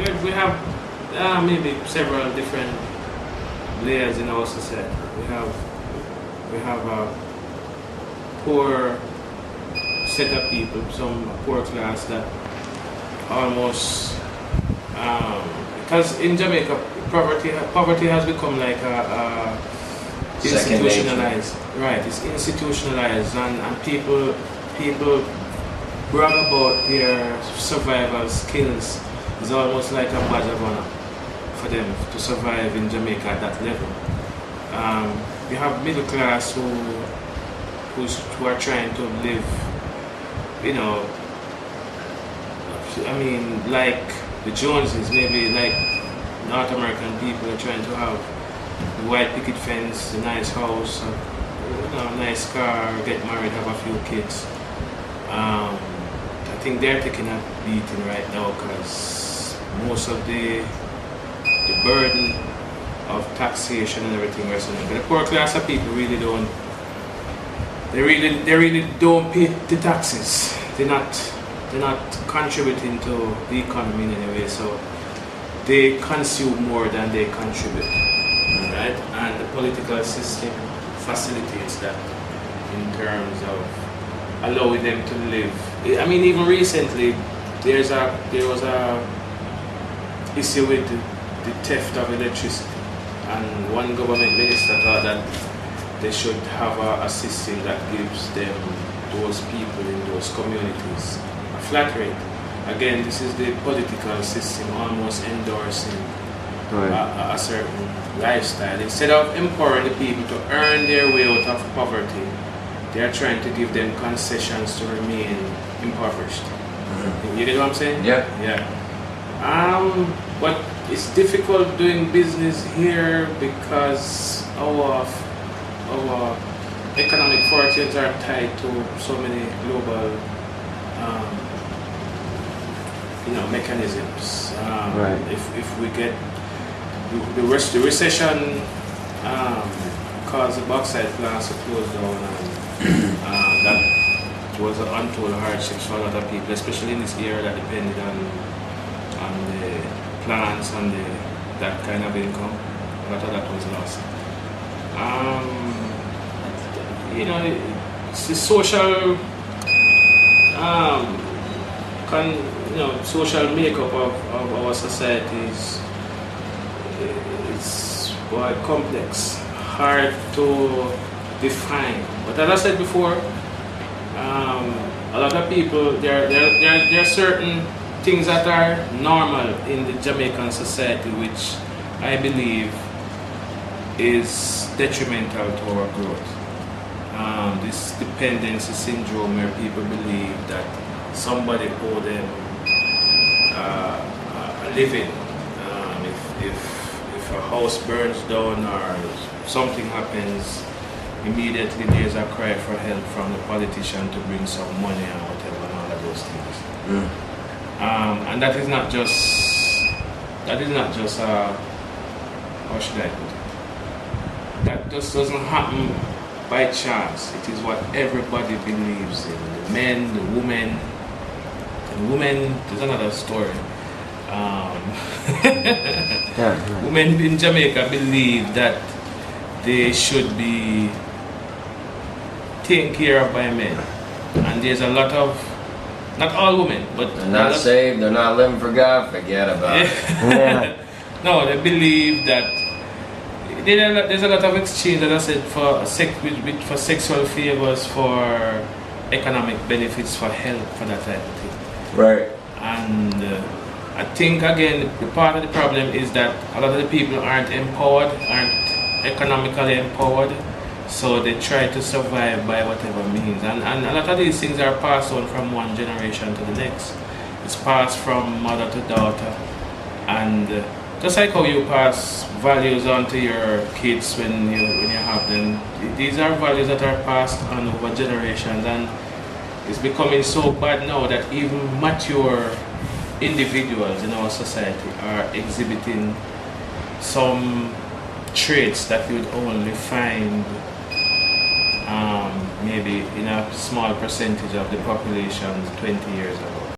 We have maybe several different layers in our society. We have a poor set of people, some poor class that almost because in Jamaica poverty has become like a institutionalized. Right, it's institutionalized, and people brag about their survival skills. It's almost like a badge of honor for them to survive in Jamaica at that level. You have middle class who are trying to live, you know, I mean, like the Joneses, maybe like North American people are trying to have the white picket fence, a nice house, a nice car, get married, have a few kids. I think they're taking a beating right now because most of the burden of taxation and everything rests on them. But the poor class of people really don't. They really don't pay the taxes. They're not contributing to the economy in any way. So they consume more than they contribute, right? And the political system facilitates that in terms of allowing them to live. I mean, even recently, there was a issue with the theft of electricity, and one government minister thought that they should have a system that gives them, those people in those communities, a flat rate. Again, this is the political system almost endorsing a certain lifestyle. Instead of empowering the people to earn their way out of poverty, they are trying to give them concessions to remain impoverished. Mm-hmm. You get what I'm saying? Yeah. Yeah. But it's difficult doing business here because our economic fortunes are tied to so many global mechanisms. Right. If we get the recession caused the bauxite plants to close down, and that was an untold hardship for a lot of people, especially in this area that depended on the plants and that kind of income. A lot of that was lost. It's the social social makeup of our societies. It's quite complex, hard to define. But as I said before, a lot of people, there are certain things that are normal in the Jamaican society, which I believe is detrimental to our growth. This dependency syndrome, where people believe that somebody owe them a living. If a house burns down or something happens, immediately there's a cry for help from the politician to bring some money and whatever and all of those things. Mm. And that is not just how should I put it? That just doesn't happen by chance. It is what everybody believes in. The men, the women. The women, there's another story. Women in Jamaica believe that they should be taken care of by men. And there's a lot of, not all women, but they're not saved, they're not living for God, forget about it. Yeah. No, they believe that there's a lot of exchange, as I said, for sexual favors, for economic benefits, for help, for that type of thing. Right. And I think, again, the part of the problem is that a lot of the people aren't empowered, aren't economically empowered, so they try to survive by whatever means. And a lot of these things are passed on from one generation to the next. It's passed from mother to daughter. And just like how you pass values on to your kids when you have them, these are values that are passed on over generations, and it's becoming so bad now that even mature individuals in our society are exhibiting some traits that you would only find maybe in a small percentage of the population 20 years ago.